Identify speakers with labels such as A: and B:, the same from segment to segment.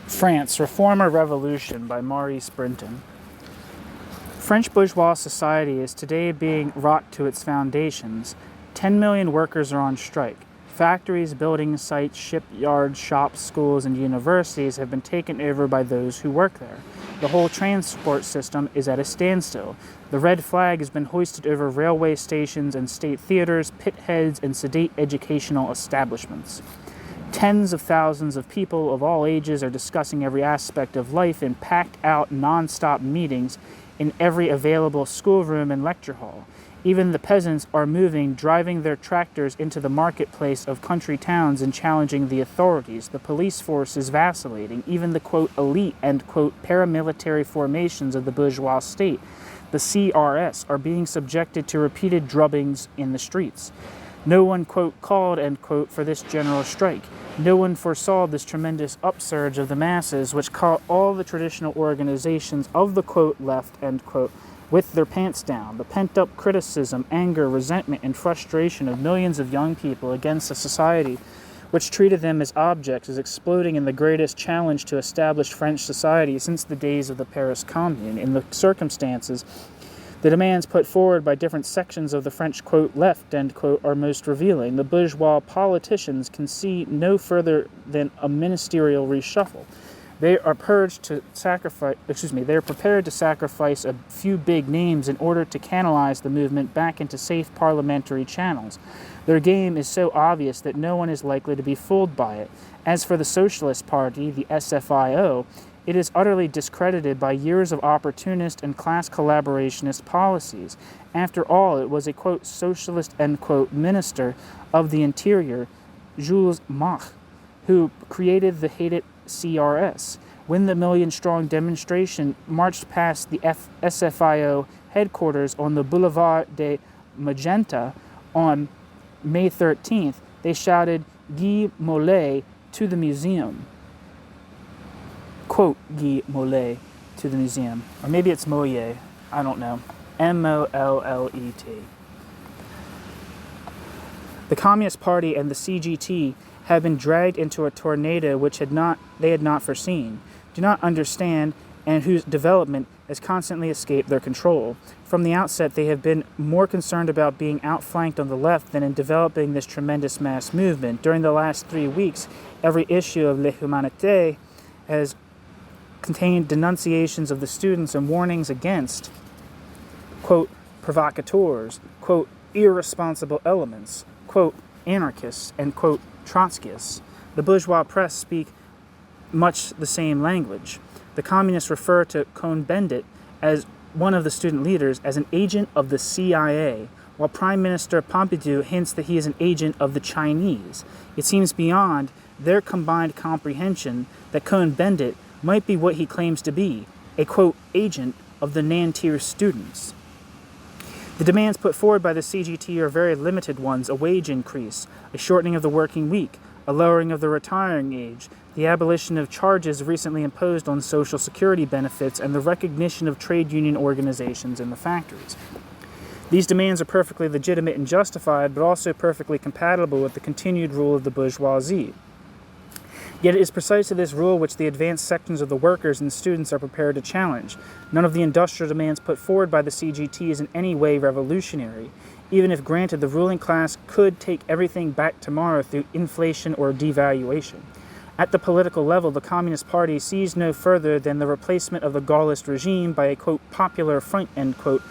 A: France, Reform or Revolution by Maurice Brinton. French bourgeois society is today being rocked to its foundations. 10 million workers are on strike. Factories, building sites, shipyards, shops, schools, and universities have been taken over by those who work there. The whole transport system is at a standstill. The red flag has been hoisted over railway stations and state theaters, pit heads, and sedate educational establishments. Tens of thousands of people of all ages are discussing every aspect of life in packed-out, non-stop meetings in every available schoolroom and lecture hall. Even the peasants are moving, driving their tractors into the marketplace of country towns and challenging the authorities. The police force is vacillating. Even the, quote, elite and, quote, paramilitary formations of the bourgeois state, the CRS, are being subjected to repeated drubbings in the streets. No one, quote, called, end quote, for this general strike. No one foresaw this tremendous upsurge of the masses, which caught all the traditional organizations of the, quote, left, end quote, with their pants down. The pent-up criticism, anger, resentment, and frustration of millions of young people against a society which treated them as objects is exploding in the greatest challenge to established French society since the days of the Paris Commune. In the circumstances, the demands put forward by different sections of the French, quote, left, end quote, are most revealing. The bourgeois politicians can see no further than a ministerial reshuffle. They are prepared to sacrifice a few big names in order to canalize the movement back into safe parliamentary channels. Their game is so obvious that no one is likely to be fooled by it. As for the Socialist Party, the SFIO, it is utterly discredited by years of opportunist and class collaborationist policies. After all, it was a, quote, socialist, end quote, minister of the Interior, Jules Mach, who created the hated CRS. When the million-strong demonstration marched past the SFIO headquarters on the Boulevard de Magenta on May 13th, they shouted, Guy Mollet to the museum. Quote, Guy Mollet to the museum. Or maybe it's Mollet. I don't know. M-O-L-L-E-T. The Communist Party and the CGT have been dragged into a tornado which they had not foreseen, do not understand, and whose development has constantly escaped their control. From the outset, they have been more concerned about being outflanked on the left than in developing this tremendous mass movement. During the last 3 weeks, every issue of L'Humanité has contained denunciations of the students and warnings against, quote, provocateurs, quote, irresponsible elements, quote, anarchists, and, quote, Trotskyists. The bourgeois press speak much the same language. The communists refer to Cohn-Bendit, as one of the student leaders, as an agent of the CIA, while Prime Minister Pompidou hints that he is an agent of the Chinese. It seems beyond their combined comprehension that Cohn-Bendit might be what he claims to be, a, quote, agent of the Nanterre students. The demands put forward by the CGT are very limited ones: a wage increase, a shortening of the working week, a lowering of the retiring age, the abolition of charges recently imposed on Social Security benefits, and the recognition of trade union organizations in the factories. These demands are perfectly legitimate and justified, but also perfectly compatible with the continued rule of the bourgeoisie. Yet it is precisely this rule which the advanced sections of the workers and students are prepared to challenge. None of the industrial demands put forward by the CGT is in any way revolutionary. Even if granted, the ruling class could take everything back tomorrow through inflation or devaluation. At the political level, the Communist Party sees no further than the replacement of the Gaullist regime by a, quote, popular front, end quote,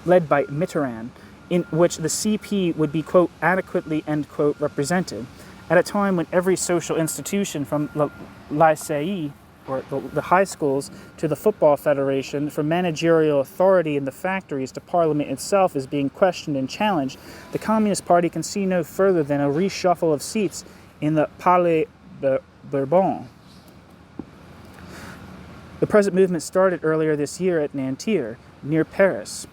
A: led by Mitterrand, in which the CP would be, quote, adequately, end quote, represented. At a time when every social institution, from the lycée, or the high schools, to the football federation, from managerial authority in the factories to parliament itself, is being questioned and challenged, the Communist Party can see no further than a reshuffle of seats in the Palais Bourbon. The present movement started earlier this year at Nanterre, near Paris,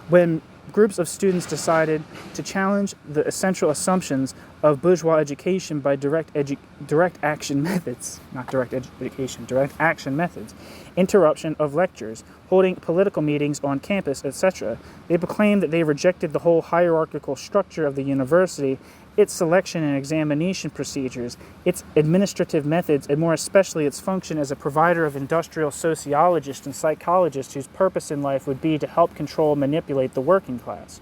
A: when groups of students decided to challenge the essential assumptions of bourgeois education by direct action methods, direct action methods, interruption of lectures, holding political meetings on campus, etc. They proclaimed that they rejected the whole hierarchical structure of the university, its selection and examination procedures, its administrative methods, and more especially its function as a provider of industrial sociologists and psychologists whose purpose in life would be to help control and manipulate the working class.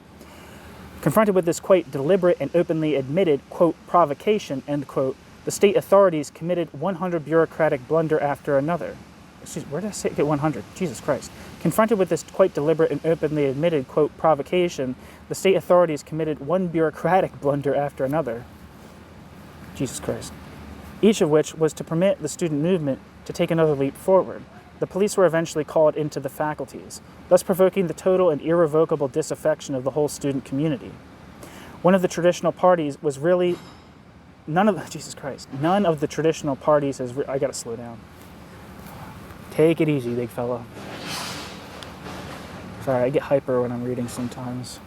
A: Confronted with this quite deliberate and openly admitted, quote, provocation, end quote, the state authorities committed 100 bureaucratic blunder after another. Where did I say get 100? Jesus Christ. Confronted with this quite deliberate and openly admitted, quote, provocation, the state authorities committed one bureaucratic blunder after another. Jesus Christ. Each of which was to permit the student movement to take another leap forward. The police were eventually called into the faculties, thus provoking the total and irrevocable disaffection of the whole student community. One of the traditional parties was really none of the traditional parties has. I gotta slow down. Take it easy, big fella. Sorry, I get hyper when I'm reading sometimes.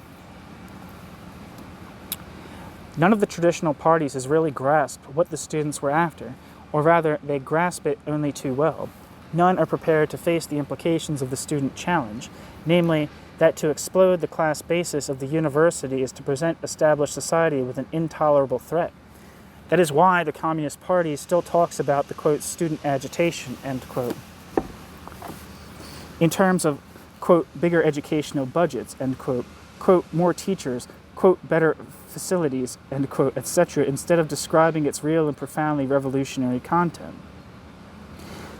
A: None of the traditional parties has really grasped what the students were after, or rather, they grasp it only too well. None are prepared to face the implications of the student challenge, namely, that to explode the class basis of the university is to present established society with an intolerable threat. That is why the Communist Party still talks about the, quote, student agitation, end quote, in terms of, quote, bigger educational budgets, end quote, more teachers, quote, better facilities, end quote, etc., instead of describing its real and profoundly revolutionary content.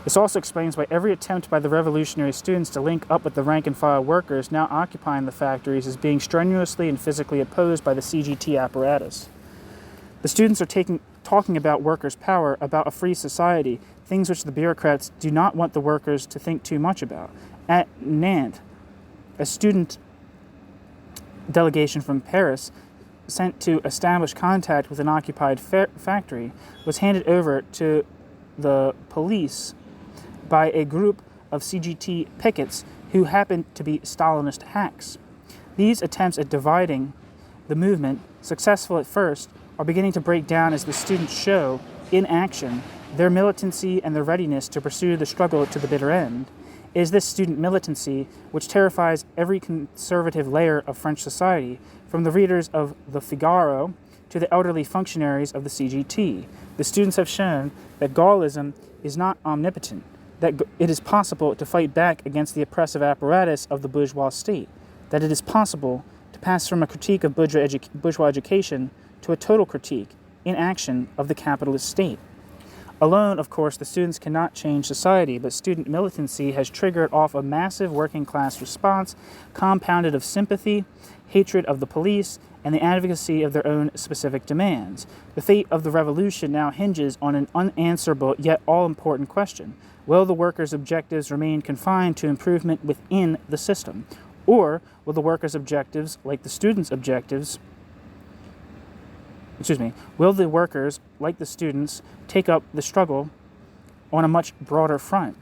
A: This also explains why every attempt by the revolutionary students to link up with the rank-and-file workers now occupying the factories is being strenuously and physically opposed by the CGT apparatus. The students are talking about workers' power, about a free society, things which the bureaucrats do not want the workers to think too much about. At Nantes, a student delegation from Paris, sent to establish contact with an occupied factory, was handed over to the police by a group of CGT pickets who happened to be Stalinist hacks. These attempts at dividing the movement, successful at first, are beginning to break down as the students show, in action, their militancy and their readiness to pursue the struggle to the bitter end. It is this student militancy which terrifies every conservative layer of French society, from the readers of the Figaro to the elderly functionaries of the CGT. The students have shown that Gaullism is not omnipotent, that it is possible to fight back against the oppressive apparatus of the bourgeois state, that it is possible to pass from a critique of bourgeois education to a total critique, in action, of the capitalist state. Alone, of course, the students cannot change society, but student militancy has triggered off a massive working class response, compounded of sympathy, hatred of the police, and the advocacy of their own specific demands. The fate of the revolution now hinges on an unanswerable yet all-important question. Will the workers' objectives remain confined to improvement within the system? Or will the workers' objectives, like the students' objectives, will the workers, like the students, take up the struggle on a much broader front?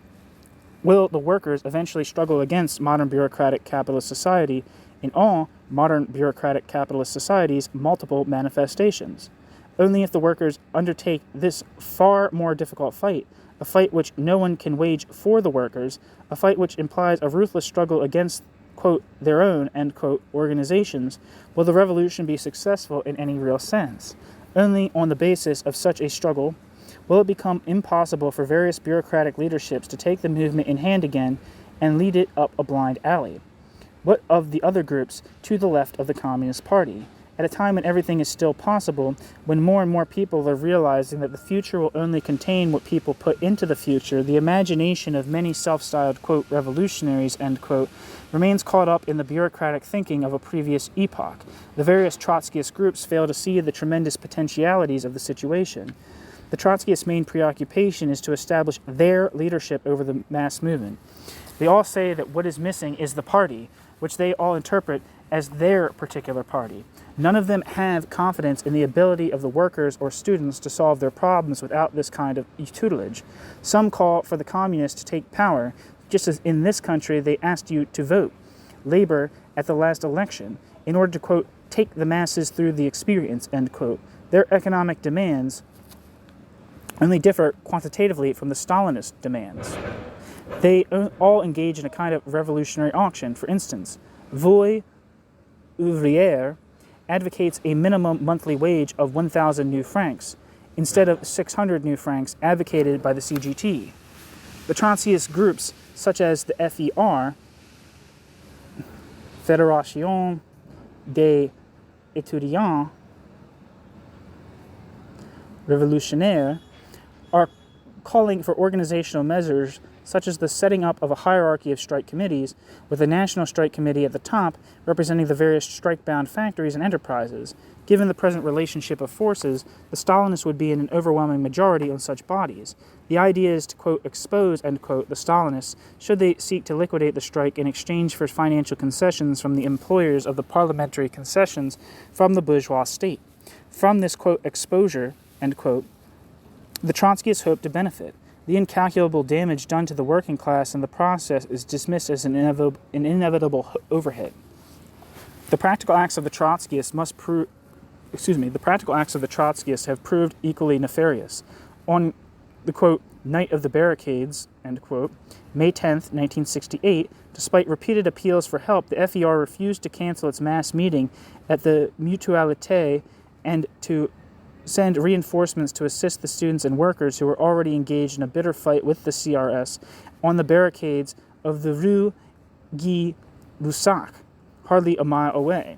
A: Will the workers eventually struggle against modern bureaucratic capitalist society in all modern bureaucratic capitalist societies' multiple manifestations? Only if the workers undertake this far more difficult fight, a fight which no one can wage for the workers, a fight which implies a ruthless struggle against, quote, their own, end quote, organizations, will the revolution be successful in any real sense. Only on the basis of such a struggle will it become impossible for various bureaucratic leaderships to take the movement in hand again and lead it up a blind alley. What of the other groups to the left of the Communist Party? At a time when everything is still possible, when more and more people are realizing that the future will only contain what people put into the future, the imagination of many self-styled, quote, revolutionaries, end quote, remains caught up in the bureaucratic thinking of a previous epoch. The various Trotskyist groups fail to see the tremendous potentialities of the situation. The Trotskyists' main preoccupation is to establish their leadership over the mass movement. They all say that what is missing is the party, which they all interpret as their particular party. None of them have confidence in the ability of the workers or students to solve their problems without this kind of tutelage. Some call for the communists to take power, just as in this country they asked you to vote, labor, at the last election, in order to, quote, take the masses through the experience, end quote. Their economic demands only differ quantitatively from the Stalinist demands. They all engage in a kind of revolutionary auction. For instance, Voix Ouvrière advocates a minimum monthly wage of 1,000 new francs instead of 600 new francs advocated by the CGT. The Trotskyist groups, such as the FER, Fédération des étudiants révolutionnaires, are calling for organizational measures such as the setting up of a hierarchy of strike committees, with a national strike committee at the top representing the various strike-bound factories and enterprises. Given the present relationship of forces, the Stalinists would be in an overwhelming majority on such bodies. The idea is to, quote, expose, end quote, the Stalinists should they seek to liquidate the strike in exchange for financial concessions from the employers of the parliamentary concessions from the bourgeois state. From this, quote, exposure, end quote, the Trotskyists hope to benefit. The incalculable damage done to the working class in the process is dismissed as an inevitable overhead. The practical acts of the Trotskyists have proved equally nefarious. On the, quote, night of the barricades, end quote, May 10th, 1968, despite repeated appeals for help, the FER refused to cancel its mass meeting at the Mutualité and to send reinforcements to assist the students and workers who were already engaged in a bitter fight with the CRS on the barricades of the Rue Guy Lussac, hardly a mile away.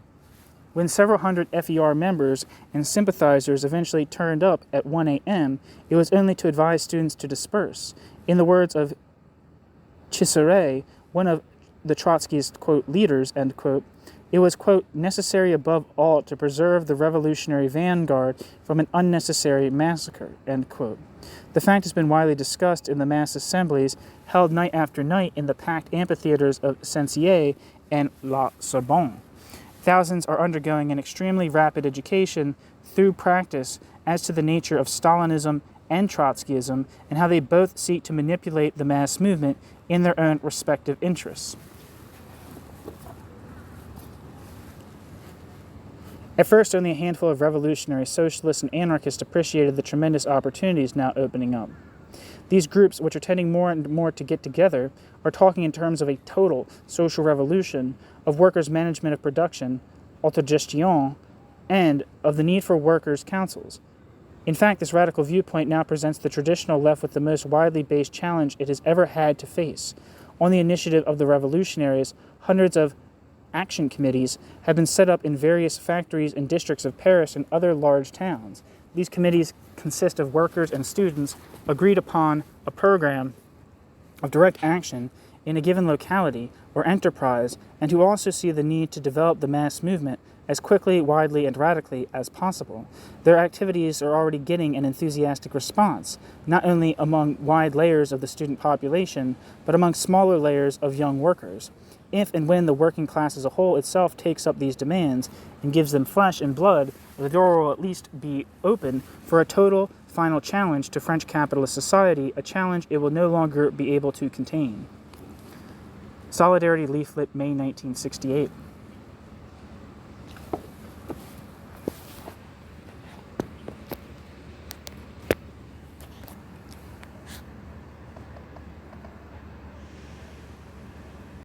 A: When several hundred FER members and sympathizers eventually turned up at 1 a.m., it was only to advise students to disperse. In the words of Chiseret, one of the Trotskyist, quote, leaders, end quote, it was, quote, necessary above all to preserve the revolutionary vanguard from an unnecessary massacre, end quote. The fact has been widely discussed in the mass assemblies held night after night in the packed amphitheaters of Saint-Cyr and La Sorbonne. Thousands are undergoing an extremely rapid education through practice as to the nature of Stalinism and Trotskyism and how they both seek to manipulate the mass movement in their own respective interests. At first, only a handful of revolutionary socialists and anarchists appreciated the tremendous opportunities now opening up. These groups, which are tending more and more to get together, are talking in terms of a total social revolution, of workers' management of production, autogestion, and of the need for workers' councils. In fact, this radical viewpoint now presents the traditional left with the most widely based challenge it has ever had to face. On the initiative of the revolutionaries, hundreds of action committees have been set up in various factories and districts of Paris and other large towns. These committees consist of workers and students agreed upon a program of direct action in a given locality or enterprise, and who also see the need to develop the mass movement as quickly, widely, and radically as possible. Their activities are already getting an enthusiastic response, not only among wide layers of the student population, but among smaller layers of young workers. If and when the working class as a whole itself takes up these demands and gives them flesh and blood, the door will at least be open for a total, final challenge to French capitalist society, a challenge it will no longer be able to contain. Solidarity Leaflet, May 1968.